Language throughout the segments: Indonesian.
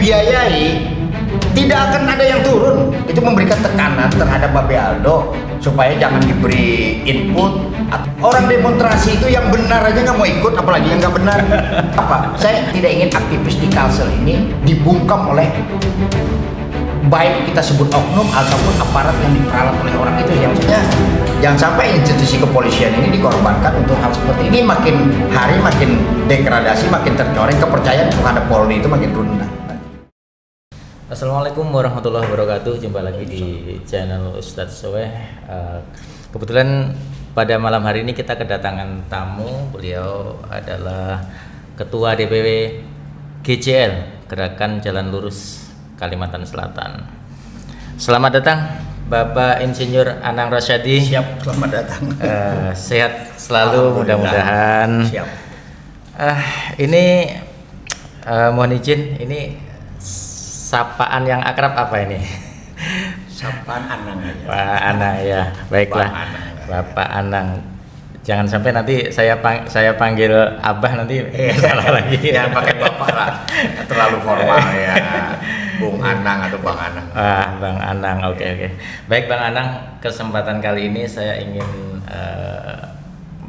dibiayai, tidak akan ada yang turun. Itu memberikan tekanan terhadap Babe Aldo supaya jangan diberi input. Orang demonstrasi itu yang benar aja nggak mau ikut, apalagi yang nggak benar. Apa? Saya tidak ingin aktivis di Kalsel ini dibungkam oleh baik kita sebut oknum ataupun aparat yang diperalat oleh orang itu. Yang jangan sampai institusi kepolisian ini dikorbankan untuk hal seperti ini. Makin hari makin degradasi, makin tercoreng, kepercayaan terhadap Polri itu makin rendah. Assalamualaikum warahmatullahi wabarakatuh. Jumpa lagi di channel Ustadz Soeh. Kebetulan pada malam hari ini kita kedatangan tamu. Beliau adalah Ketua DPW GJL Gerakan Jalan Lurus Kalimantan Selatan. Selamat datang Bapak Insinyur Anang Rosyadi. Siap, selamat datang. Sehat selalu mudah-mudahan. Siap. Ini mohon izin, ini sapaan yang akrab apa ini? Sapaan Anang aja. Pak Anang ya, baiklah. Bapak Anang. Jangan sampai nanti saya panggil Abah nanti salah lagi. Jangan pakai Bapak lah, terlalu formal ya. Bung Anang atau Bang Anang. Bang Anang, oke. Baik Bang Anang, kesempatan kali ini saya ingin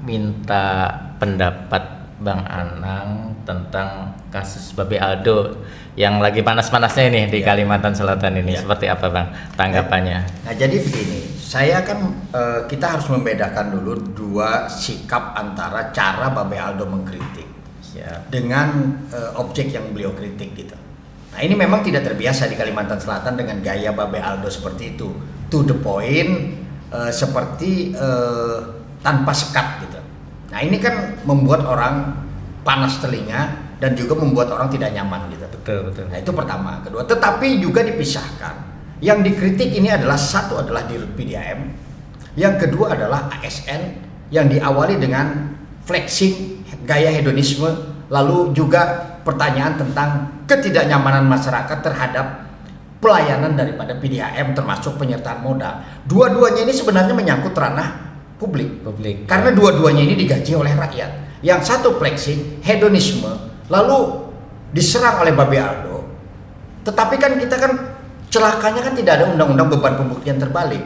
minta pendapat Bang Anang tentang kasus Babe Aldo yang lagi panas-panasnya ini di Kalimantan Selatan ini. Seperti apa Bang tanggapannya? Nah jadi begini, saya kan kita harus membedakan dulu dua sikap antara cara Babe Aldo mengkritik dengan objek yang beliau kritik gitu. Nah ini memang tidak terbiasa di Kalimantan Selatan dengan gaya Babe Aldo seperti itu, to the point, seperti tanpa sekat gitu. Nah ini kan membuat orang panas telinga dan juga membuat orang tidak nyaman gitu. Betul. Nah itu pertama. Kedua, tetapi juga dipisahkan. Yang dikritik ini adalah satu adalah di PDAM, yang kedua adalah ASN yang diawali dengan flexing gaya hedonisme, lalu juga pertanyaan tentang ketidaknyamanan masyarakat terhadap pelayanan daripada PDAM termasuk penyertaan modal. Dua-duanya ini sebenarnya menyangkut ranah publik. Karena dua-duanya ini digaji oleh rakyat. Yang satu flexing, hedonisme, lalu diserang oleh Babe Aldo. Tetapi kan kita kan celakanya kan tidak ada undang-undang beban pembuktian terbalik.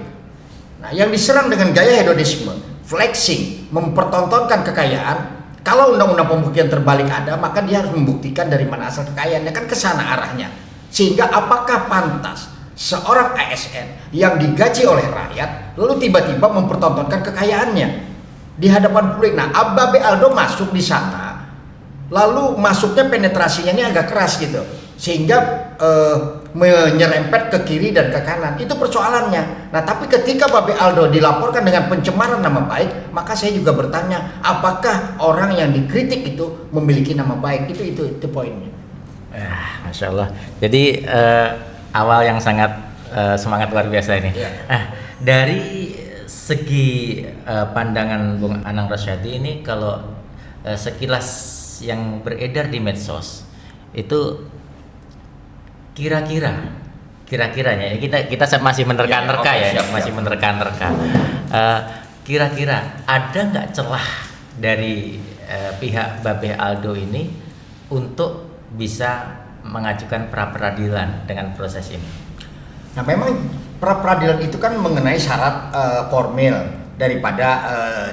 Nah, yang diserang dengan gaya hedonisme, flexing, mempertontonkan kekayaan. Kalau undang-undang pembuktian terbalik ada, maka dia harus membuktikan dari mana asal kekayaannya, kan ke sana arahnya. Sehingga apakah pantas seorang ASN yang digaji oleh rakyat lalu tiba-tiba mempertontonkan kekayaannya di hadapan publik? Nah, Babe Aldo masuk di sana, lalu masuknya penetrasinya ini agak keras gitu, sehingga menyerempet ke kiri dan ke kanan. Itu persoalannya. Nah, tapi ketika Babe Aldo dilaporkan dengan pencemaran nama baik, maka saya juga bertanya, apakah orang yang dikritik itu memiliki nama baik? Itu poinnya. Masya Allah. Jadi awal yang sangat semangat luar biasa ini. Dari segi pandangan Bung Anang Rosyadi ini, kalau sekilas yang beredar di medsos itu kira-kiranya kita masih menerka-nerka masih menerka-nerka. Kira-kira ada nggak celah dari pihak Babe Aldo ini untuk bisa mengajukan pra peradilan dengan proses ini? Nah memang pra peradilan itu kan mengenai syarat formil daripada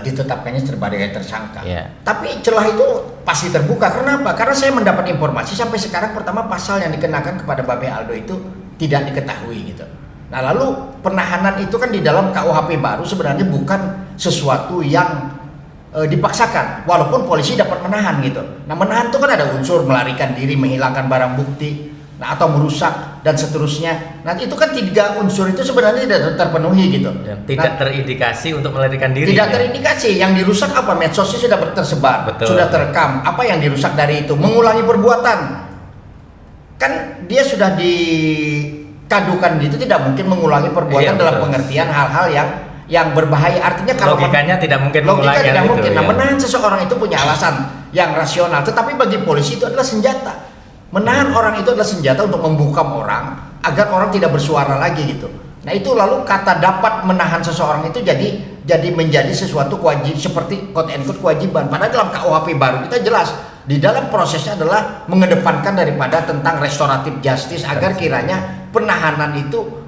ditetapkannya sebagai tersangka. Tapi celah itu pasti terbuka. Kenapa? Karena saya mendapat informasi sampai sekarang pertama pasal yang dikenakan kepada Babe Aldo itu tidak diketahui gitu. Nah lalu penahanan itu kan di dalam KUHP baru sebenarnya bukan sesuatu yang dipaksakan, walaupun polisi dapat menahan gitu. Nah menahan itu kan ada unsur melarikan diri, menghilangkan barang bukti, nah atau merusak dan seterusnya. Nah itu kan tiga unsur itu sebenarnya tidak terpenuhi gitu. Dan tidak terindikasi untuk melarikan diri. Tidak terindikasi. Yang dirusak apa? Medsosnya sudah tersebar, sudah terekam. Apa yang dirusak dari itu? Mengulangi perbuatan. Kan dia sudah dikadukan gitu, tidak mungkin mengulangi perbuatan dalam pengertian hal-hal yang berbahaya. Artinya kalau logikanya tidak mungkin logika mengulangi tidak mungkin. itu, Nah menahan seseorang itu punya alasan yang rasional, tetapi bagi polisi itu adalah senjata. Menahan orang itu adalah senjata untuk membungkam orang agar orang tidak bersuara lagi gitu. Nah itu lalu kata dapat menahan seseorang itu jadi menjadi sesuatu kewajiban, seperti quote and quote kewajiban. Padahal dalam KUHP baru kita jelas di dalam prosesnya adalah mengedepankan daripada tentang restoratif justice agar kiranya penahanan itu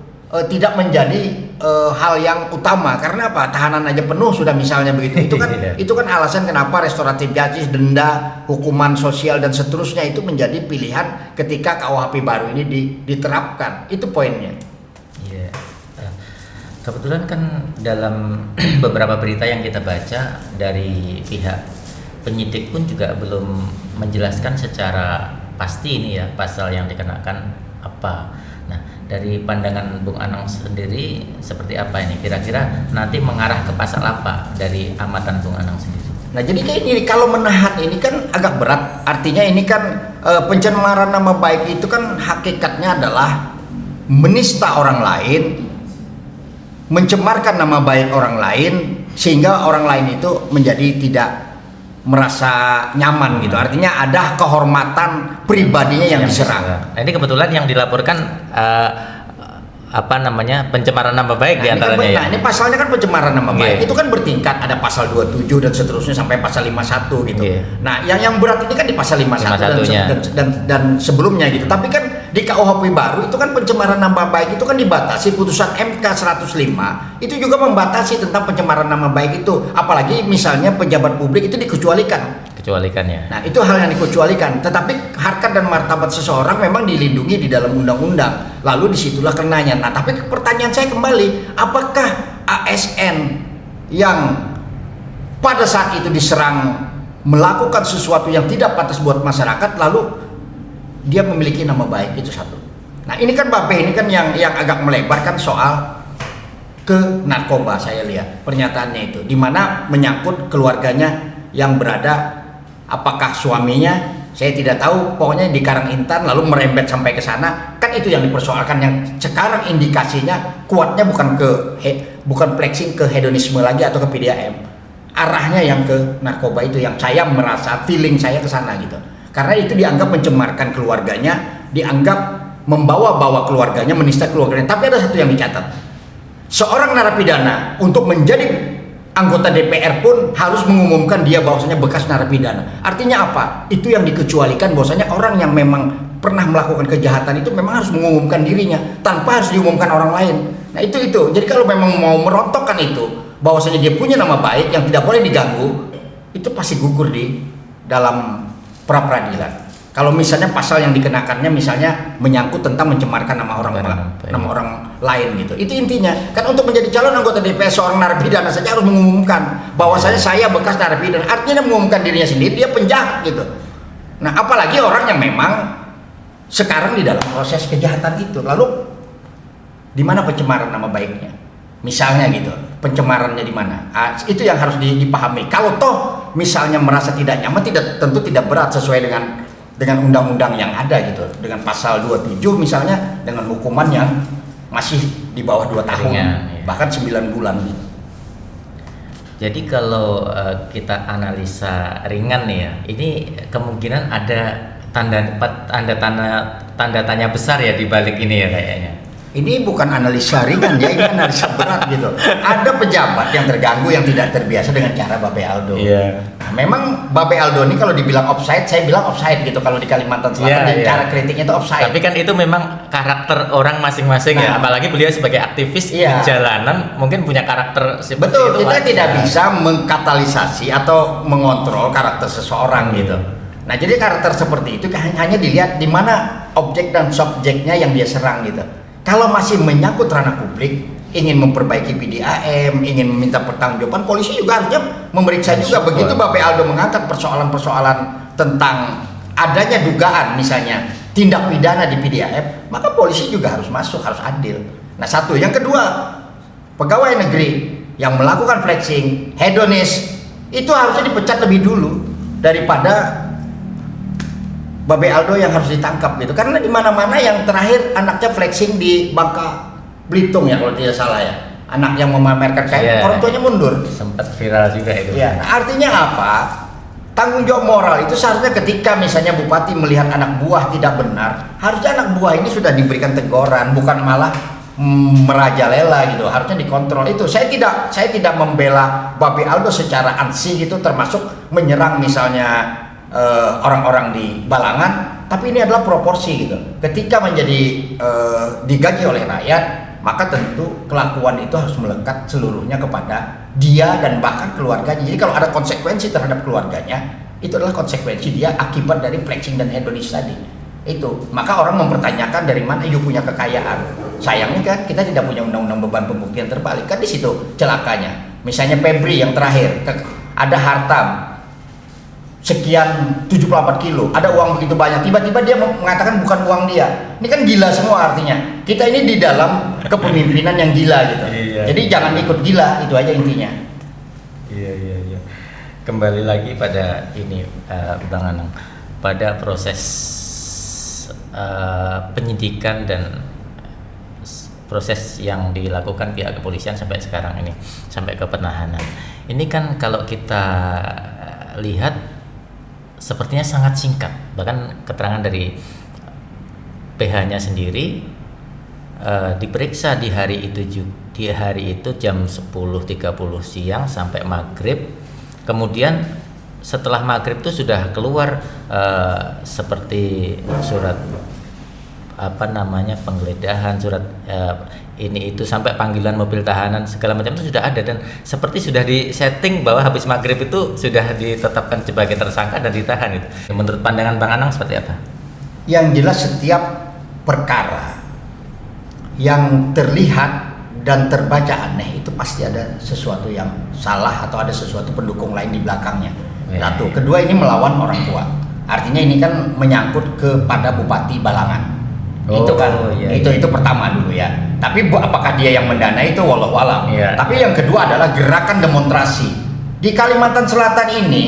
tidak menjadi hal yang utama. Karena apa? Tahanan aja penuh sudah misalnya begitu. Itu kan alasan kenapa restoratif justice, denda, hukuman sosial dan seterusnya itu menjadi pilihan ketika KUHP baru ini diterapkan. Itu poinnya. Iya. Kebetulan kan dalam beberapa berita yang kita baca dari pihak penyidik pun juga belum menjelaskan secara pasti ini ya pasal yang dikenakan apa. Nah, dari pandangan Bung Anang sendiri seperti apa ini? Kira-kira nanti mengarah ke pasal apa dari amatan Bung Anang sendiri? Nah, jadi kayak ini kalau menahan ini kan agak berat. Artinya ini kan pencemaran nama baik itu kan hakikatnya adalah menista orang lain, mencemarkan nama baik orang lain sehingga orang lain itu menjadi tidak merasa nyaman gitu. Artinya ada kehormatan pribadinya yang diserang. Nah, ini kebetulan yang dilaporkan pencemaran nama baik diantaranya ya. Nah, ini pasalnya kan pencemaran nama baik. Itu kan bertingkat, ada pasal 27 dan seterusnya sampai pasal 51 gitu. Nah, yang berat ini kan di pasal 51 dan sebelumnya gitu. Tapi kan di KUHP baru itu kan pencemaran nama baik itu kan dibatasi, putusan MK 105 itu juga membatasi tentang pencemaran nama baik itu. Apalagi misalnya pejabat publik itu dikecualikan ya. Nah, itu hal yang dikecualikan. Tetapi harkat dan martabat seseorang memang dilindungi di dalam undang-undang. Lalu disitulah kenanya. Nah, tapi pertanyaan saya kembali, apakah ASN yang pada saat itu diserang melakukan sesuatu yang tidak pantas buat masyarakat, lalu dia memiliki nama baik? Itu satu. Nah, ini kan Babe ini kan yang agak melebarkan soal ke narkoba. Saya lihat pernyataannya itu, di mana menyangkut keluarganya yang berada. Apakah suaminya, saya tidak tahu, pokoknya di Karangintan lalu merembet sampai ke sana. Kan itu yang dipersoalkan, yang sekarang indikasinya kuatnya bukan flexing ke hedonisme lagi atau ke PDAM. Arahnya yang ke narkoba itu yang saya merasa, feeling saya ke sana gitu. Karena itu dianggap mencemarkan keluarganya, dianggap membawa-bawa keluarganya, menista keluarganya. Tapi ada satu yang dicatat. Seorang narapidana untuk menjadi anggota DPR pun harus mengumumkan dia bahwasanya bekas narapidana. Artinya apa? Itu yang dikecualikan, bahwasanya orang yang memang pernah melakukan kejahatan itu memang harus mengumumkan dirinya tanpa harus diumumkan orang lain. Nah, itu. Jadi kalau memang mau merontokkan itu, bahwasanya dia punya nama baik yang tidak boleh diganggu, itu pasti gugur di dalam pra peradilan. Kalau misalnya pasal yang dikenakannya misalnya menyangkut tentang mencemarkan nama orang lain gitu. Itu intinya. Kan untuk menjadi calon anggota DPR seorang narapidana saja harus mengumumkan bahwasanya saya bekas narapidana. Artinya mengumumkan dirinya sendiri dia penjahat gitu. Nah, apalagi orang yang memang sekarang di dalam proses kejahatan itu. Lalu di mana pencemaran nama baiknya? Misalnya gitu. Pencemarannya di mana? Itu yang harus dipahami. Kalau toh misalnya merasa tidak nyaman, tentu tidak berat sesuai dengan undang-undang yang ada gitu, dengan pasal 27 misalnya, dengan hukuman yang masih di bawah 2 tahun, bahkan 9 bulan gitu. Jadi kalau kita analisa ringan nih ya, ini kemungkinan ada tanda tanya besar ya di balik ini ya kayaknya. Ini bukan analisa ringan ya, ini analisa berat gitu. Ada pejabat yang terganggu, yang tidak terbiasa dengan cara Babe Aldo. Nah, memang Babe Aldo ini kalau dibilang offside, saya bilang offside gitu kalau di Kalimantan Selatan. Jadi cara kritiknya itu offside. Tapi kan itu memang karakter orang masing-masing ya. Apalagi beliau sebagai aktivis di jalanan mungkin punya karakter seperti betul, itu. Kita tidak bisa mengkatalisasi atau mengontrol karakter seseorang gitu. Nah, jadi karakter seperti itu hanya dilihat di mana objek dan subjeknya yang dia serang gitu. Kalau masih menyangkut ranah publik, ingin memperbaiki PDAM, ingin meminta pertanggungjawaban, polisi juga harusnya memeriksa juga. Begitu Babe Aldo mengangkat persoalan-persoalan tentang adanya dugaan misalnya tindak pidana di PDAM, maka polisi juga harus masuk, harus adil. Nah, satu. Yang kedua, pegawai negeri yang melakukan flexing, hedonis, itu harusnya dipecat lebih dulu daripada Babe Aldo yang harus ditangkap gitu. Karena di mana-mana yang terakhir anaknya flexing di Bangka Belitung ya kalau tidak salah ya. Anak yang memamerkan kain, orang tuanya mundur. Sempat viral juga itu. Ya, nah, artinya apa? Tanggung jawab moral itu seharusnya ketika misalnya bupati melihat anak buah tidak benar, harusnya anak buah ini sudah diberikan teguran, bukan malah merajalela gitu. Harusnya dikontrol itu. Saya tidak membela Babe Aldo secara ansih gitu, termasuk menyerang misalnya orang-orang di Balangan, tapi ini adalah proporsi gitu. Ketika menjadi digaji oleh rakyat, maka tentu kelakuan itu harus melekat seluruhnya kepada dia dan bahkan keluarganya. Jadi kalau ada konsekuensi terhadap keluarganya, itu adalah konsekuensi dia akibat dari flexing dan hedonis tadi. Itu, maka orang mempertanyakan dari mana you punya kekayaan. Sayangnya kan kita tidak punya undang-undang beban pembuktian terbalik, kan di situ celakanya. Misalnya Febri yang terakhir, ada harta sekian 74 kilo, ada uang begitu banyak, tiba-tiba dia mengatakan bukan uang dia. Ini kan gila semua artinya. Kita ini di dalam kepemimpinan yang gila gitu. Iya. Jadi jangan ikut gila, itu aja intinya. Iya. Kembali lagi pada ini, Bang Anang, pada proses penyidikan dan proses yang dilakukan pihak kepolisian sampai sekarang ini, sampai ke penahanan. Ini kan kalau kita lihat sepertinya sangat singkat, bahkan keterangan dari PH-nya sendiri diperiksa di hari itu jam 10.30 siang sampai maghrib. Kemudian setelah maghrib itu sudah keluar seperti surat penggeledahan, surat ini itu sampai panggilan mobil tahanan segala macam itu sudah ada, dan seperti sudah disetting bahwa habis maghrib itu sudah ditetapkan sebagai tersangka dan ditahan itu. Menurut pandangan Bang Anang seperti apa? Yang jelas setiap perkara yang terlihat dan terbaca aneh itu pasti ada sesuatu yang salah atau ada sesuatu pendukung lain di belakangnya. Satu, kedua ini melawan orang tua. Artinya ini kan menyangkut kepada Bupati Balangan. Itu kan, iya. itu pertama dulu ya. Tapi apakah dia yang mendanai itu wallahu alam. Iya. Tapi yang kedua adalah gerakan demonstrasi di Kalimantan Selatan ini.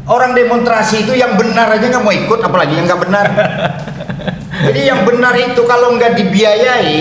Orang demonstrasi itu yang benar aja nggak mau ikut, apalagi yang nggak benar. Jadi yang benar itu kalau nggak dibiayai,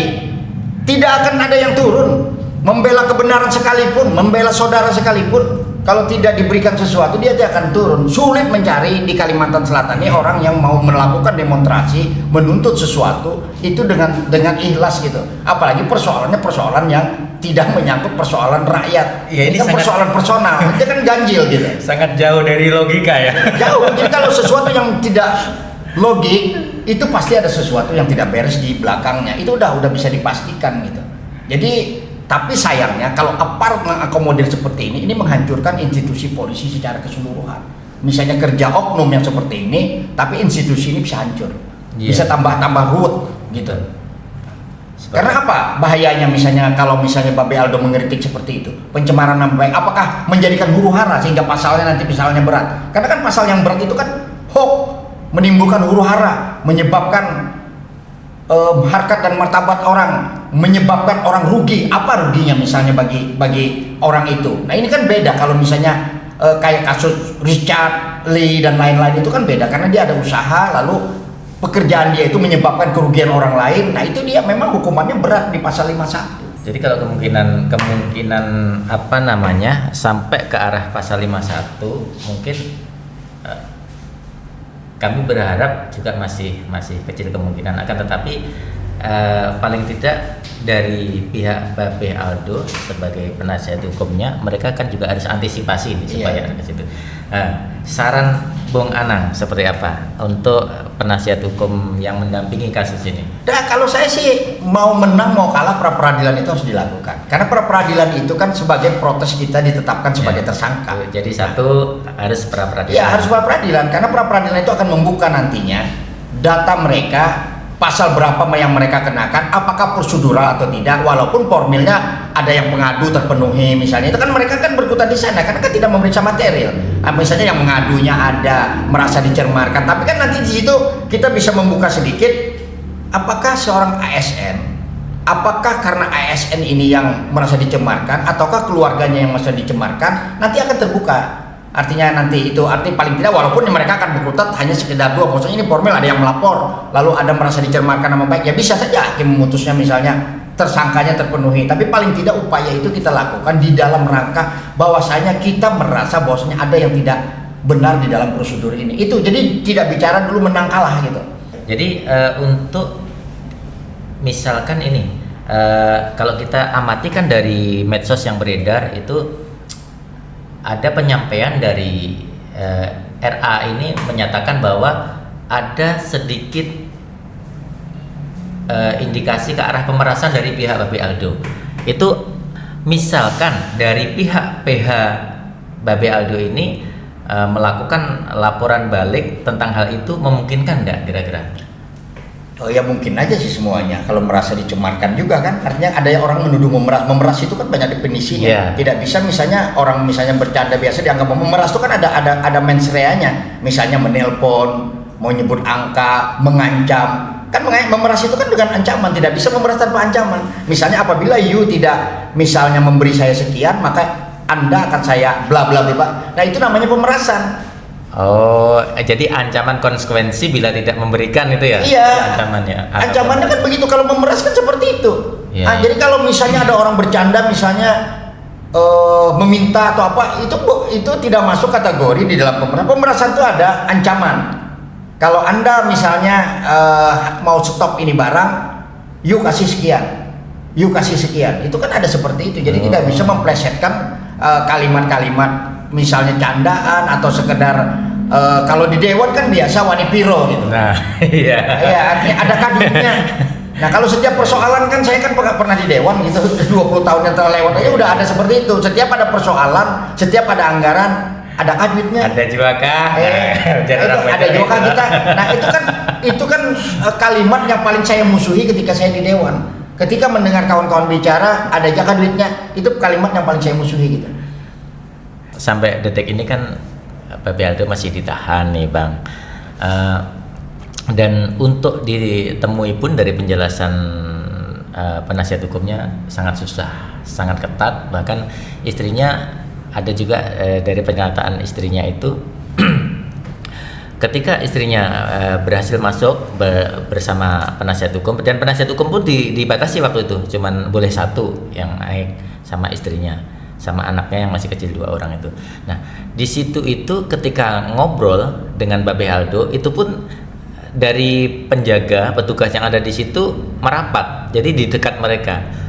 tidak akan ada yang turun membela kebenaran sekalipun, membela saudara sekalipun. Kalau tidak diberikan sesuatu, dia tidak akan turun. Sulit mencari di Kalimantan Selatan ini orang yang mau melakukan demonstrasi, menuntut sesuatu itu dengan ikhlas gitu. Apalagi persoalan yang tidak menyangkut persoalan rakyat. Ya, ini kan sangat persoalan personal, itu kan ganjil gitu. Sangat jauh dari logika ya. Jauh. Jadi kalau sesuatu yang tidak logik, itu pasti ada sesuatu yang tidak beres di belakangnya. Itu udah bisa dipastikan gitu. Jadi tapi sayangnya kalau aparat mengakomodir seperti ini menghancurkan institusi polisi secara keseluruhan. Misalnya kerja oknum yang seperti ini, tapi institusi ini bisa hancur, bisa tambah ruwet gitu. Karena apa? Bahayanya misalnya kalau misalnya Babe Aldo mengkritik seperti itu, pencemaran nama baik, apakah menjadikan huru hara sehingga pasalnya nanti misalnya berat? Karena kan pasal yang berat itu kan hoax, menimbulkan huru hara, menyebabkan harkat dan martabat orang, menyebabkan orang rugi. Apa ruginya misalnya bagi orang itu? Nah ini kan beda kalau misalnya kayak kasus Richard Lee dan lain-lain, itu kan beda karena dia ada usaha lalu pekerjaan dia itu menyebabkan kerugian orang lain. Nah itu dia memang hukumannya berat di pasal 51. Jadi kalau kemungkinan sampai ke arah pasal 51 mungkin kami berharap juga masih kecil kemungkinan, akan tetapi paling tidak dari pihak Babe Aldo sebagai penasihat hukumnya, mereka kan juga harus antisipasi ini supaya ke situ. Saran Bung Anang seperti apa untuk penasihat hukum yang mendampingi kasus ini? Nah, kalau saya sih mau menang mau kalah, pra peradilan itu harus dilakukan. Karena pra peradilan itu kan sebagai protes kita ditetapkan sebagai tersangka. Jadi satu harus pra peradilan. Ya harus pra peradilan, karena pra peradilan itu akan membuka nantinya data mereka, pasal berapa yang mereka kenakan, apakah prosedural atau tidak, walaupun formilnya ada yang pengadu terpenuhi misalnya, itu kan mereka kan berkutat di sana karena kan tidak memeriksa material. Misalnya yang mengadunya ada merasa dicermarkan, tapi kan nanti di situ kita bisa membuka sedikit, apakah seorang ASN, apakah karena ASN ini yang merasa dicemarkan ataukah keluarganya yang merasa dicemarkan, nanti akan terbuka. Artinya nanti itu arti paling tidak walaupun mereka akan berkutat hanya sekedar dua, maksudnya ini formil ada yang melapor lalu ada merasa dicermarkan nama baik, ya bisa saja hakim memutusnya misalnya tersangkanya terpenuhi, tapi paling tidak upaya itu kita lakukan di dalam rangka bahwasanya kita merasa bahwasanya ada yang tidak benar di dalam prosedur ini. Itu jadi tidak bicara dulu menang kalah gitu. Jadi untuk misalkan ini kalau kita amati kan dari medsos yang beredar itu ada penyampaian dari RA ini menyatakan bahwa ada sedikit indikasi ke arah pemerasan dari pihak Babe Aldo. Itu misalkan dari pihak PH Babe Aldo ini melakukan laporan balik tentang hal itu, memungkinkan nggak kira-kira? Oh ya mungkin aja sih semuanya. Kalau merasa dicemarkan juga kan, artinya ada yang orang menuduh memeras. Memeras itu kan banyak definisinya. Yeah. Tidak bisa misalnya orang misalnya bercanda biasa dianggap memeras itu kan ada mens rea-nya. Misalnya menelpon, mau nyebut angka, mengancam. Kan memeras itu kan dengan ancaman, tidak bisa memeras tanpa ancaman. Misalnya apabila you tidak misalnya memberi saya sekian, maka Anda akan saya bla bla bla. Nah itu namanya pemerasan. Oh, jadi ancaman konsekuensi bila tidak memberikan itu ya? Iya. Ancamannya. Ancamannya kan begitu, kalau memeras kan seperti itu. Iya, Nah, iya. jadi kalau misalnya ada orang bercanda misalnya meminta atau apa, itu tidak masuk kategori di dalam pemerasan. Pemerasan itu ada ancaman. Kalau Anda misalnya mau stop ini barang, you kasih sekian. You kasih sekian. Itu kan ada seperti itu. Jadi tidak bisa memplesetkan kalimat-kalimat misalnya candaan atau sekedar kalau di dewan kan biasa wani piro gitu. Nah, iya. Ya, artinya ada kadutnya. Nah, kalau setiap persoalan kan saya kan pernah di dewan gitu 20 tahun yang telah lewat aja udah ada seperti itu. Setiap ada persoalan, setiap ada anggaran, ada kadutnya. Ada juga kah? Ada juga kan kita. Nah, itu kan kalimat yang paling saya musuhi ketika saya di dewan. Ketika mendengar kawan-kawan bicara ada aja duitnya, itu kalimat yang paling saya musuhi gitu. Sampai detik ini kan Babe Aldo masih ditahan nih Bang, dan untuk ditemui pun dari penjelasan penasihat hukumnya sangat susah, sangat ketat. Bahkan istrinya ada juga dari pernyataan istrinya itu ketika istrinya berhasil masuk bersama penasihat hukum, dan penasihat hukum pun dibatasi waktu itu, cuman boleh satu yang naik sama istrinya, sama anaknya yang masih kecil 2 orang itu. Nah, di situ itu ketika ngobrol dengan Babe Aldo itu pun dari penjaga petugas yang ada di situ merapat, jadi di dekat mereka.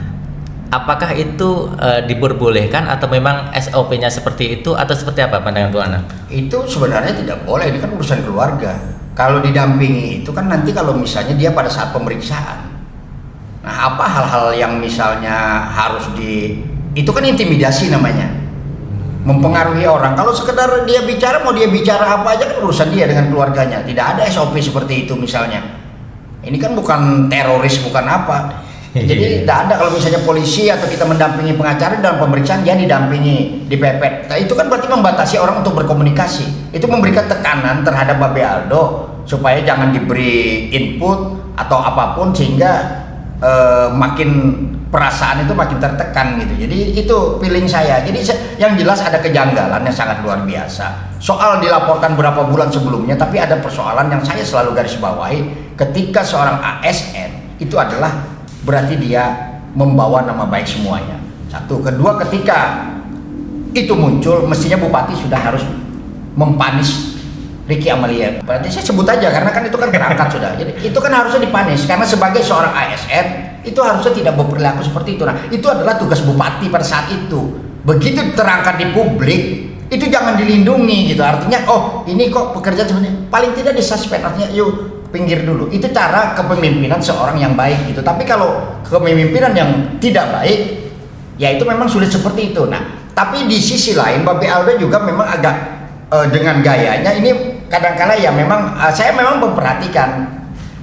Apakah itu diperbolehkan atau memang SOP-nya seperti itu atau seperti apa pandangan Bu Ana? Itu sebenarnya tidak boleh, ini kan urusan keluarga. Kalau didampingi itu kan nanti kalau misalnya dia pada saat pemeriksaan. Nah, apa hal-hal yang misalnya harus itu kan intimidasi namanya, mempengaruhi orang. Kalau sekedar dia bicara, mau dia bicara apa aja kan urusan dia dengan keluarganya. Tidak ada SOP seperti itu misalnya. Ini kan bukan teroris, bukan apa. Jadi tidak ada kalau misalnya polisi atau kita mendampingi pengacara dalam pemeriksaan, dia didampingi, dipepet. Nah, itu kan berarti membatasi orang untuk berkomunikasi. Itu memberikan tekanan terhadap Babe Aldo supaya jangan diberi input atau apapun sehingga makin perasaan itu makin tertekan gitu. Jadi itu feeling saya. Jadi yang jelas ada kejanggalan yang sangat luar biasa. Soal dilaporkan berapa bulan sebelumnya, tapi ada persoalan yang saya selalu garis bawahi. Ketika seorang ASN itu adalah berarti dia membawa nama baik semuanya. Satu, kedua, ketika itu muncul, mestinya bupati sudah harus mempanis Ricky Amalia. Berarti saya sebut aja karena kan itu kan berangkat sudah. Jadi itu kan harusnya dipanis karena sebagai seorang ASN itu harusnya tidak berperilaku seperti itu. Nah, itu adalah tugas bupati pada saat itu. Begitu terangkat di publik, itu jangan dilindungi gitu. Artinya, oh ini kok pekerjaan sebenarnya paling tidak disuspend, artinya yuk pinggir dulu. Itu cara kepemimpinan seorang yang baik gitu. Tapi kalau kepemimpinan yang tidak baik, ya itu memang sulit seperti itu. Nah, tapi di sisi lain Babe Aldo juga memang agak dengan gayanya ini kadang-kala ya memang saya memang memperhatikan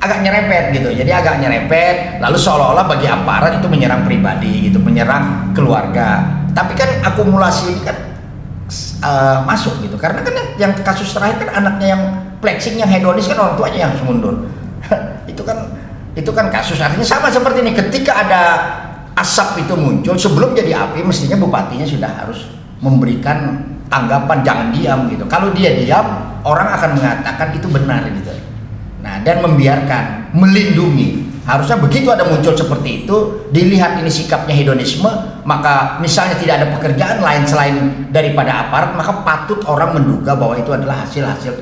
agak nyerempet gitu. Jadi agak nyerempet lalu seolah-olah bagi aparat itu menyerang pribadi gitu, menyerang keluarga. Tapi kan akumulasi ini kan masuk gitu. Karena kan yang kasus terakhir kan anaknya yang flexing, yang hedonis kan orang tuanya yang harus mundur. itu kan kasus, artinya sama seperti ini. Ketika ada asap itu muncul sebelum jadi api, mestinya bupatinya sudah harus memberikan tanggapan, jangan diam gitu. Kalau dia diam, orang akan mengatakan itu benar gitu. Nah, dan membiarkan, melindungi. Harusnya begitu ada muncul seperti itu, dilihat ini sikapnya hedonisme, maka misalnya tidak ada pekerjaan lain selain daripada aparat, maka patut orang menduga bahwa itu adalah hasil-hasil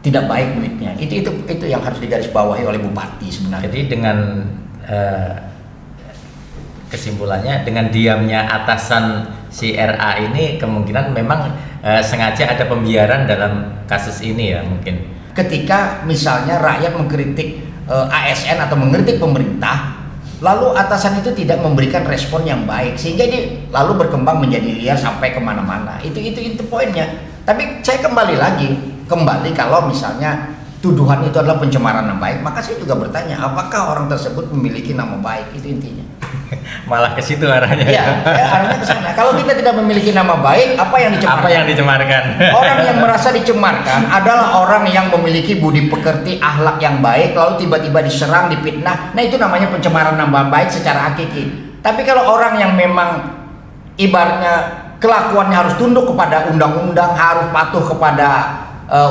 tidak baik duitnya. Itu yang harus digarisbawahi oleh bupati sebenarnya. Jadi dengan kesimpulannya dengan diamnya atasan si RA ini kemungkinan memang sengaja ada pembiaran dalam kasus ini ya mungkin. Ketika misalnya rakyat mengkritik ASN atau mengkritik pemerintah, lalu atasan itu tidak memberikan respon yang baik, sehingga ini lalu berkembang menjadi liar sampai kemana-mana. Itu poinnya. Tapi saya kembali kalau misalnya tuduhan itu adalah pencemaran nama baik, maka saya juga bertanya, apakah orang tersebut memiliki nama baik? Itu intinya. Malah ke situ arahnya. Iya, arahnya ke sana. Kalau kita tidak memiliki nama baik, apa yang dicemarkan? Apa yang dicemarkan? Orang yang merasa dicemarkan adalah orang yang memiliki budi pekerti, akhlak yang baik, lalu tiba-tiba diserang, difitnah. Nah, itu namanya pencemaran nama baik secara hakiki. Tapi kalau orang yang memang ibaratnya kelakuannya harus tunduk kepada undang-undang, harus patuh kepada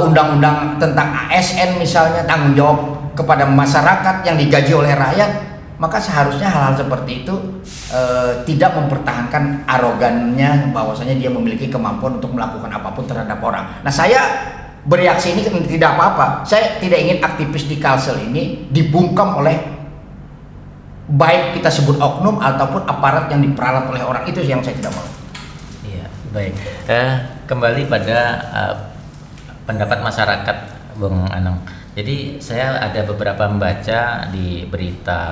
undang-undang tentang ASN misalnya, tanggung jawab kepada masyarakat yang digaji oleh rakyat, maka seharusnya hal-hal seperti itu tidak mempertahankan arogannya bahwasanya dia memiliki kemampuan untuk melakukan apapun terhadap orang. Nah, saya bereaksi ini tidak apa-apa. Saya tidak ingin aktivis di Kalsel ini dibungkam oleh baik kita sebut oknum ataupun aparat yang diperalat oleh orang. Itu yang saya tidak mau. Iya, baik. Kembali pada pendapat masyarakat, Bung Anang. Jadi saya ada beberapa membaca di berita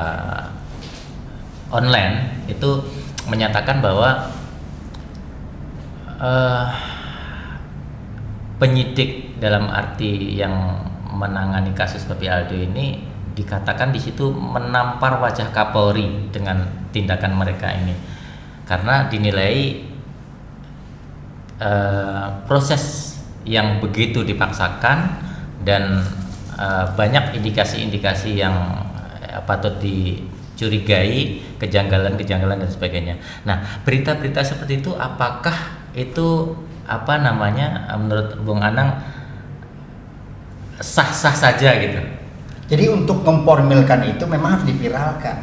online itu menyatakan bahwa penyidik dalam arti yang menangani kasus Babi Aldo ini dikatakan di situ menampar wajah Kapolri dengan tindakan mereka ini karena dinilai proses yang begitu dipaksakan dan banyak indikasi-indikasi yang patut dicurigai, kejanggalan-kejanggalan dan sebagainya. Nah, berita-berita seperti itu apakah itu menurut Bung Anang sah-sah saja gitu? Jadi untuk memformilkan itu memang harus dipiralkan,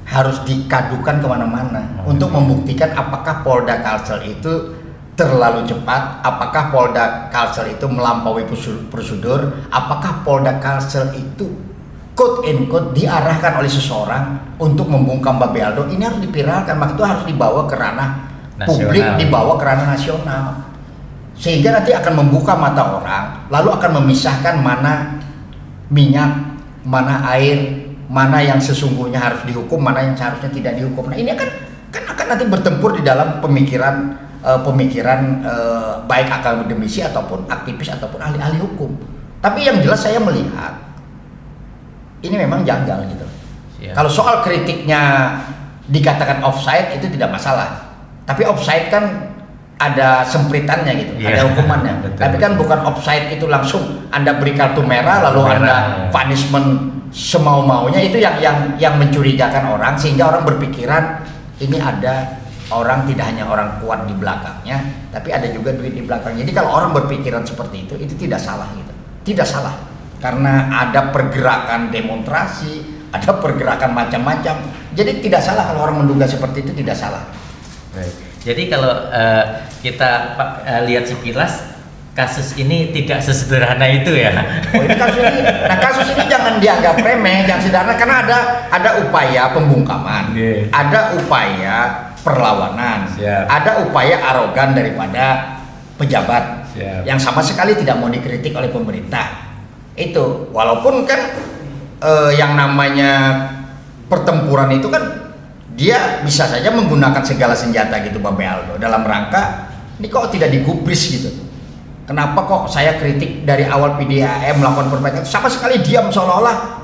harus dikadukan kemana-mana untuk membuktikan apakah Polda Kalsel itu terlalu cepat, apakah Polda Kalsel itu melampaui prosedur, apakah Polda Kalsel itu quote and quote diarahkan oleh seseorang untuk membungkam Babi Aldo. Ini harus dipiralkan, maka itu harus dibawa ke ranah publik, dibawa ke ranah nasional, sehingga nanti akan membuka mata orang, lalu akan memisahkan mana minyak, mana air, mana yang sesungguhnya harus dihukum, mana yang seharusnya tidak dihukum. Nah, ini akan nanti bertempur di dalam pemikiran baik akademisi ataupun aktivis ataupun ahli-ahli hukum. Tapi yang jelas saya melihat ini memang janggal gitu. Kalau soal kritiknya dikatakan offside itu tidak masalah. Tapi offside kan ada sempritannya gitu, ada hukumannya. Tapi kan bukan offside itu langsung Anda beri kartu merah lalu Anda punishment semau-maunya. Itu yang mencurigakan orang sehingga orang berpikiran ini ada orang, tidak hanya orang kuat di belakangnya, tapi ada juga duit di belakangnya. Jadi kalau orang berpikiran seperti itu tidak salah gitu. Tidak salah. Karena ada pergerakan demonstrasi, ada pergerakan macam-macam. Jadi tidak salah kalau orang menduga seperti itu, tidak salah. Baik. Jadi kalau kita lihat sekilas kasus ini tidak sesederhana itu ya. Oh, ini kasus ini. Nah, kasus ini jangan dianggap remeh, jangan sederhana karena ada upaya pembungkaman, ada upaya perlawanan, ada upaya arogan daripada pejabat yang sama sekali tidak mau dikritik oleh pemerintah. Itu walaupun kan yang namanya pertempuran itu kan dia bisa saja menggunakan segala senjata gitu Babi Aldo dalam rangka ini kok tidak digubris gitu. Kenapa kok saya kritik dari awal PDAM melakukan perbaikan sama sekali diam, seolah-olah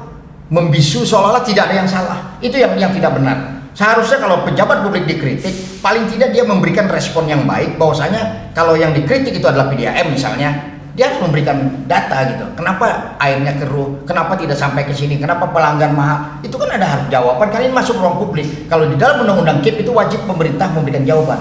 membisu, seolah-olah tidak ada yang salah. Itu yang tidak benar. Seharusnya kalau pejabat publik dikritik, paling tidak dia memberikan respon yang baik bahwasanya kalau yang dikritik itu adalah PDAM misalnya, dia harus memberikan data gitu. Kenapa airnya keruh? Kenapa tidak sampai ke sini? Kenapa pelanggan mahal? Itu kan ada harus jawaban. Karena ini masuk ruang publik. Kalau di dalam undang-undang KIP itu wajib pemerintah memberikan jawaban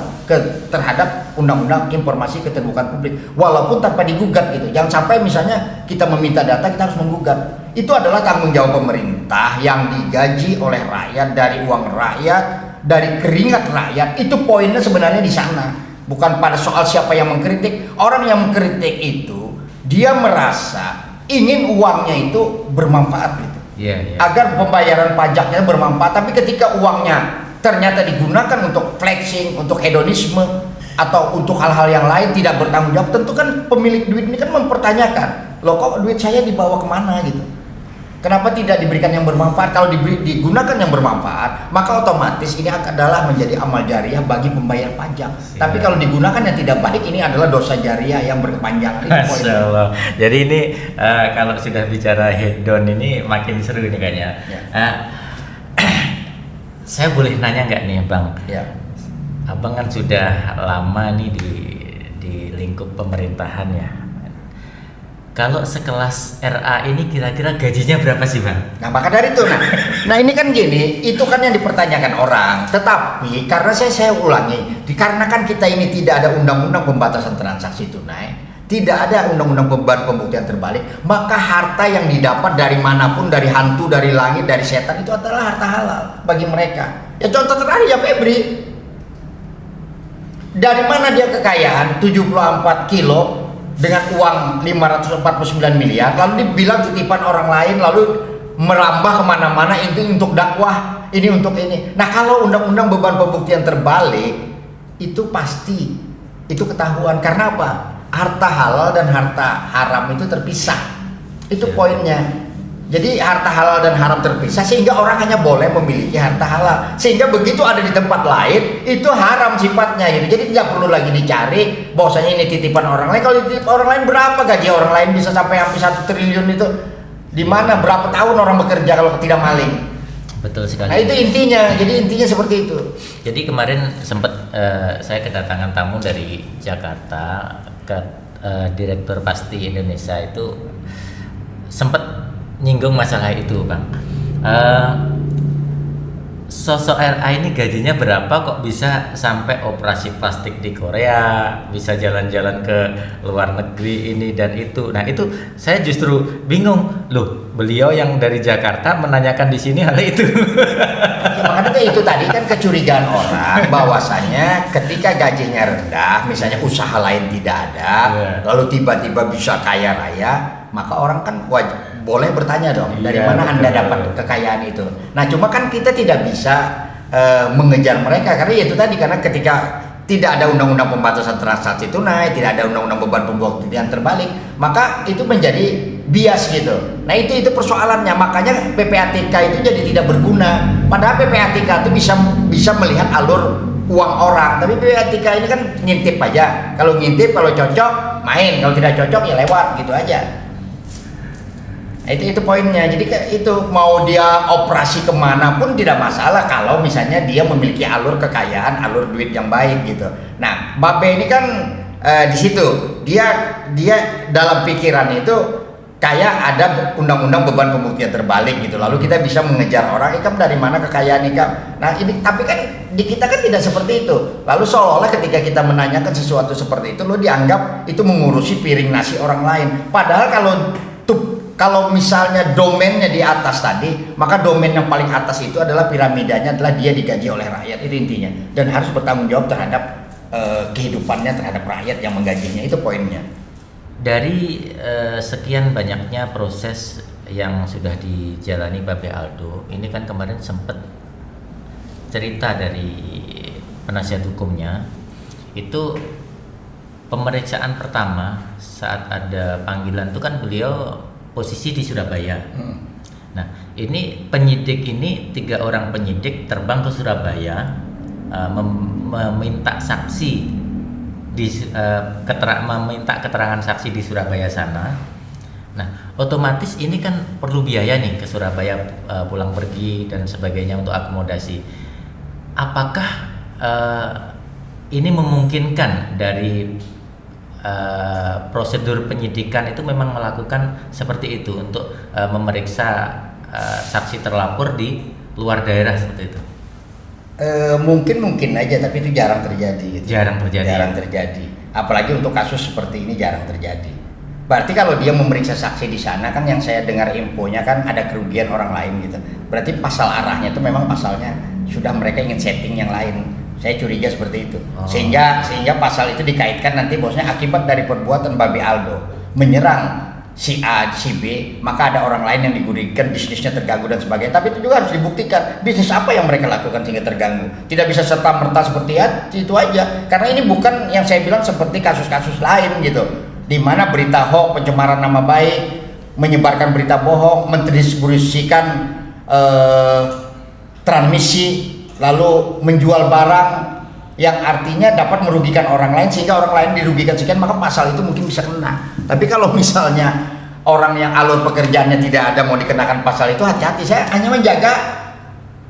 terhadap undang-undang informasi keterbukaan publik, walaupun tanpa digugat gitu. Jangan sampai misalnya kita meminta data kita harus menggugat. Itu adalah tanggung jawab pemerintah yang digaji oleh rakyat dari uang rakyat, dari keringat rakyat. Itu poinnya sebenarnya di sana. Bukan pada soal siapa yang mengkritik. Orang yang mengkritik itu dia merasa ingin uangnya itu bermanfaat gitu. Agar pembayaran pajaknya bermanfaat. Tapi ketika uangnya ternyata digunakan untuk flexing, untuk hedonisme, atau untuk hal-hal yang lain tidak bertanggung jawab, tentu kan pemilik duit ini kan mempertanyakan, loh kok duit saya dibawa kemana gitu? Kenapa tidak diberikan yang bermanfaat? Kalau digunakan yang bermanfaat, maka otomatis ini adalah menjadi amal jariah bagi pembayar pajak. Tapi kalau digunakan yang tidak baik, ini adalah dosa jariah yang berkepanjangan. Masya Allah. Jadi ini kalau sudah bicara hedon ini makin seru nih kayaknya. Ya. Saya boleh nanya nggak nih Bang? Ya. Abang kan sudah lama nih di lingkup pemerintahan ya. Kalau sekelas RA ini kira-kira gajinya berapa sih Bang? Nah maka dari itu, nah ini kan gini, itu kan yang dipertanyakan orang. Tetapi karena saya ulangi, dikarenakan kita ini tidak ada undang-undang pembatasan transaksi tunai, tidak ada undang-undang beban pembuktian terbalik, maka harta yang didapat dari manapun, dari hantu, dari langit, dari setan, itu adalah harta halal bagi mereka. Ya contoh terakhir ya Febri, dari mana dia kekayaan 74 kilo dengan uang 549 miliar, lalu dibilang titipan orang lain, lalu merambah kemana-mana, ini untuk dakwah, ini untuk ini. Nah kalau undang-undang beban pembuktian terbalik, itu pasti, itu ketahuan. Karena apa? Harta halal dan harta haram itu terpisah. Itu poinnya. Jadi harta halal dan haram terpisah, sehingga orang hanya boleh memiliki harta halal. Sehingga begitu ada di tempat lain, itu haram sifatnya gitu. Jadi tidak perlu lagi dicari bahwasanya ini titipan orang lain. Kalau titipan orang lain, berapa gaji orang lain bisa sampai hampir 1 triliun itu? Di mana berapa tahun orang bekerja kalau tidak maling? Betul sekali. Nah itu intinya. Jadi intinya seperti itu. Jadi kemarin sempat saya kedatangan tamu dari Jakarta ke Direktur Pasti Indonesia, itu sempat nyinggung masalah itu Bang. Sosok RA ini gajinya berapa kok bisa sampai operasi plastik di Korea, bisa jalan-jalan ke luar negeri ini dan itu. Nah itu saya justru bingung, loh beliau yang dari Jakarta menanyakan di sini hal itu. Ya, makanya itu tadi kan kecurigaan orang bahwasanya ketika gajinya rendah, misalnya usaha lain tidak ada, lalu tiba-tiba bisa kaya raya, maka orang kan boleh bertanya dong, dari mana Anda dapat kekayaan itu. Nah cuma kan kita tidak bisa mengejar mereka, karena itu tadi, karena ketika tidak ada undang-undang pembatasan transaksi tunai, tidak ada undang-undang beban pembuktian terbalik, maka itu menjadi bias gitu. Nah itu persoalannya, makanya PPATK itu jadi tidak berguna. Padahal PPATK itu bisa melihat alur uang orang, tapi PPATK ini kan ngintip aja. Kalau ngintip, kalau cocok main, kalau tidak cocok ya lewat gitu aja. Nah, itu poinnya. Jadi itu mau dia operasi kemana pun tidak masalah kalau misalnya dia memiliki alur kekayaan, alur duit yang baik gitu. Nah, Babe ini kan di situ dia dalam pikiran itu kayak ada undang-undang beban pembuktian terbalik gitu. Lalu kita bisa mengejar orang, Ikam dari mana kekayaan Ikam? Nah ini, tapi kan di kita kan tidak seperti itu. Lalu seolah-olah ketika kita menanyakan sesuatu seperti itu, lo dianggap itu mengurusi piring nasi orang lain. Padahal kalau misalnya domainnya di atas tadi, maka domain yang paling atas itu adalah piramidanya, adalah dia digaji oleh rakyat, itu intinya, dan harus bertanggung jawab terhadap kehidupannya, terhadap rakyat yang menggajinya. Itu poinnya. Dari sekian banyaknya proses yang sudah dijalani Babe Aldo, ini kan kemarin sempat cerita dari penasihat hukumnya, itu pemeriksaan pertama saat ada panggilan itu kan beliau posisi di Surabaya. Nah ini penyidik ini 3 orang penyidik terbang ke Surabaya meminta saksi meminta keterangan saksi di Surabaya sana. Nah otomatis ini kan perlu biaya nih ke Surabaya, pulang pergi dan sebagainya untuk akomodasi. Apakah ini memungkinkan dari prosedur penyidikan itu memang melakukan seperti itu untuk memeriksa saksi terlapor di luar daerah seperti itu? Mungkin aja, tapi itu jarang terjadi gitu. Jarang terjadi. Apalagi untuk kasus seperti ini jarang terjadi. Berarti kalau dia memeriksa saksi di sana kan, yang saya dengar infonya kan ada kerugian orang lain gitu. Berarti pasal arahnya itu memang pasalnya sudah mereka ingin setting yang lain. Saya curiga seperti itu. Sehingga pasal itu dikaitkan nanti bosnya akibat dari perbuatan Babe Aldo menyerang si A, si B, maka ada orang lain yang dirugikan, bisnisnya terganggu dan sebagainya. Tapi itu juga harus dibuktikan bisnis apa yang mereka lakukan sehingga terganggu. Tidak bisa serta-merta seperti itu aja. Karena ini bukan yang saya bilang seperti kasus-kasus lain gitu, di mana berita hoax, pencemaran nama baik, menyebarkan berita bohong, mendistribusikan transmisi, lalu menjual barang yang artinya dapat merugikan orang lain sehingga orang lain dirugikan sekian, maka pasal itu mungkin bisa kena. Tapi kalau misalnya orang yang alur pekerjaannya tidak ada mau dikenakan pasal itu, hati-hati. Saya hanya menjaga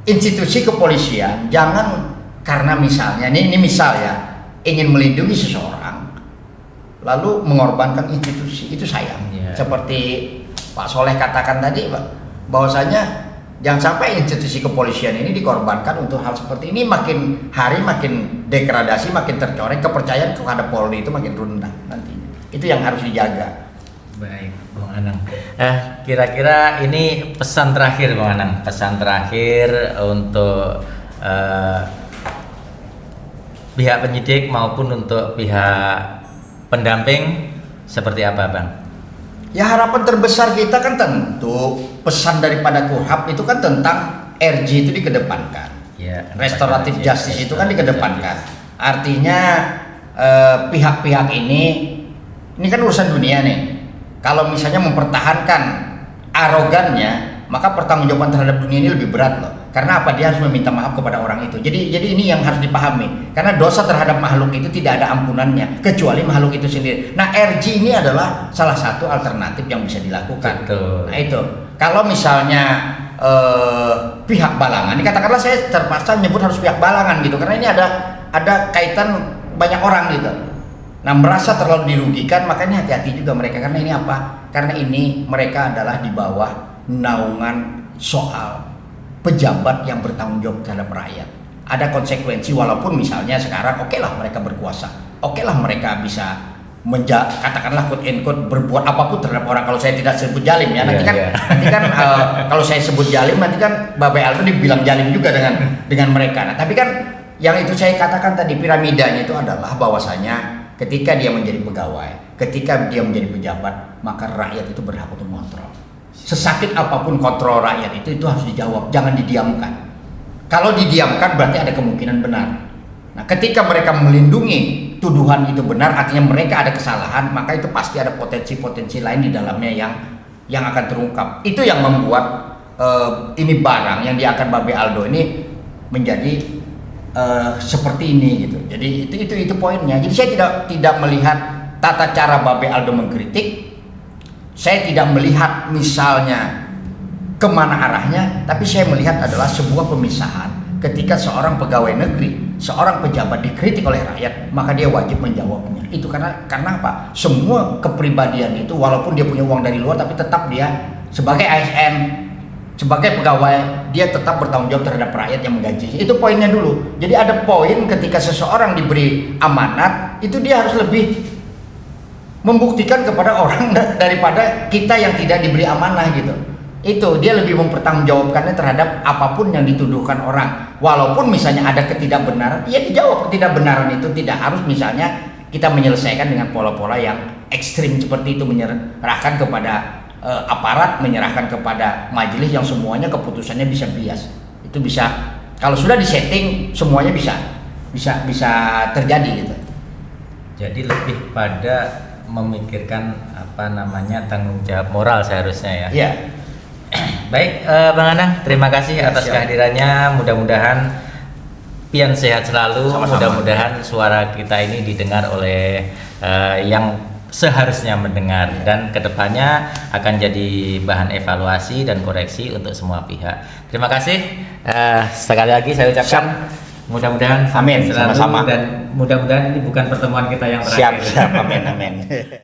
institusi kepolisian, jangan karena misalnya ini misal ya, ingin melindungi seseorang lalu mengorbankan institusi, itu sayang. Seperti Pak Soleh katakan tadi, bahwasanya jangan sampai institusi kepolisian ini dikorbankan untuk hal seperti ini. Makin hari makin degradasi, makin tercoreng, kepercayaan kepada Polri itu makin rendah nantinya. Itu yang harus dijaga. Baik, Bang Anang. Kira-kira ini pesan terakhir, Bang Anang. Pesan terakhir untuk pihak penyidik maupun untuk pihak pendamping seperti apa, Bang? Ya, harapan terbesar kita kan tentu pesan daripada KUHAP itu kan tentang RJ itu dikedepankan. Ya, restoratif justice itu kan dikedepankan. Artinya pihak-pihak ini kan urusan dunia nih. Kalau misalnya mempertahankan arogannya, maka pertanggungjawaban terhadap dunia ini lebih berat loh. Karena apa? Dia harus meminta maaf kepada orang itu. Jadi ini yang harus dipahami. Karena dosa terhadap makhluk itu tidak ada ampunannya kecuali makhluk itu sendiri. Nah, RJ ini adalah salah satu alternatif yang bisa dilakukan. Betul. Nah, itu. Kalau misalnya pihak balangan, ini katakanlah saya terpaksa menyebut harus pihak balangan gitu, karena ini ada kaitan banyak orang gitu. Nah, merasa terlalu dirugikan, makanya hati-hati juga mereka. Karena ini apa? Karena ini mereka adalah di bawah naungan soal pejabat yang bertanggung jawab terhadap rakyat. Ada konsekuensi, walaupun misalnya sekarang oke lah mereka berkuasa, oke lah mereka bisa katakanlah quote and quote berbuat apapun terhadap orang. Kalau saya tidak sebut jalim ya, nanti kan kalau saya sebut jalim nanti kan Babe Aldo dibilang jalim juga dengan mereka. Nah, tapi kan yang itu saya katakan tadi, piramidanya itu adalah bahwasanya ketika dia menjadi pegawai, ketika dia menjadi pejabat, maka rakyat itu berhak untuk mengontrol. Sesakit apapun kontrol rakyat itu harus dijawab, jangan didiamkan. Kalau didiamkan berarti ada kemungkinan benar. Nah, ketika mereka melindungi tuduhan itu benar, artinya mereka ada kesalahan, maka itu pasti ada potensi-potensi lain di dalamnya yang akan terungkap. Itu yang membuat ini barang yang diangkat Babe Aldo ini menjadi seperti ini gitu. Jadi itu poinnya. Jadi saya tidak melihat tata cara Babe Aldo mengkritik. Saya tidak melihat misalnya kemana arahnya, tapi saya melihat adalah sebuah pemisahan. Ketika seorang pegawai negeri, seorang pejabat dikritik oleh rakyat, maka dia wajib menjawabnya. Itu karena apa? Semua kepribadian itu, walaupun dia punya uang dari luar, tapi tetap dia sebagai ASN, sebagai pegawai, dia tetap bertanggung jawab terhadap rakyat yang menggaji. Itu poinnya dulu. Jadi ada poin ketika seseorang diberi amanat, itu dia harus lebih membuktikan kepada orang daripada kita yang tidak diberi amanah gitu. Itu dia lebih mempertanggungjawabkannya terhadap apapun yang dituduhkan orang. Walaupun misalnya ada ketidakbenaran, ya dijawab ketidakbenaran itu. Tidak harus misalnya kita menyelesaikan dengan pola-pola yang ekstrim seperti itu, menyerahkan kepada aparat, menyerahkan kepada majelis yang semuanya keputusannya bisa bias. Itu bisa, kalau sudah disetting semuanya bisa terjadi gitu. Jadi lebih pada memikirkan tanggung jawab moral seharusnya ya. Iya. Baik, Bang Anang, terima kasih atas kehadirannya. Mudah-mudahan pian sehat selalu. Sama-sama. Mudah-mudahan suara kita ini didengar oleh yang seharusnya mendengar, dan kedepannya akan jadi bahan evaluasi dan koreksi untuk semua pihak. Terima kasih. Sekali lagi saya ucapkan mudah-mudahan amin, selalu, sama-sama, dan mudah-mudahan ini bukan pertemuan kita yang terakhir. Siap, amin.